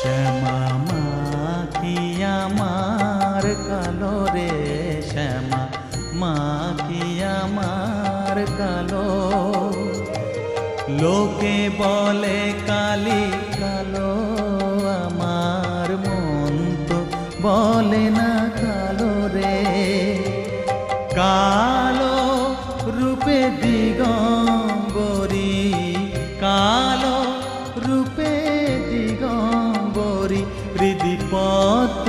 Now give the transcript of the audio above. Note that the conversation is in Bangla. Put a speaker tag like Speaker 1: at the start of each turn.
Speaker 1: শ্যামা মা কি আমার কালো রে, শ্যামা মা কি আমার কালো। লোকে বলে কালি কালো, আমার মন তো বলে না কালো রে। কালো রূপে দিগম্বরী, কালো রূপে দিগম্বরী, হৃদি পদ্ম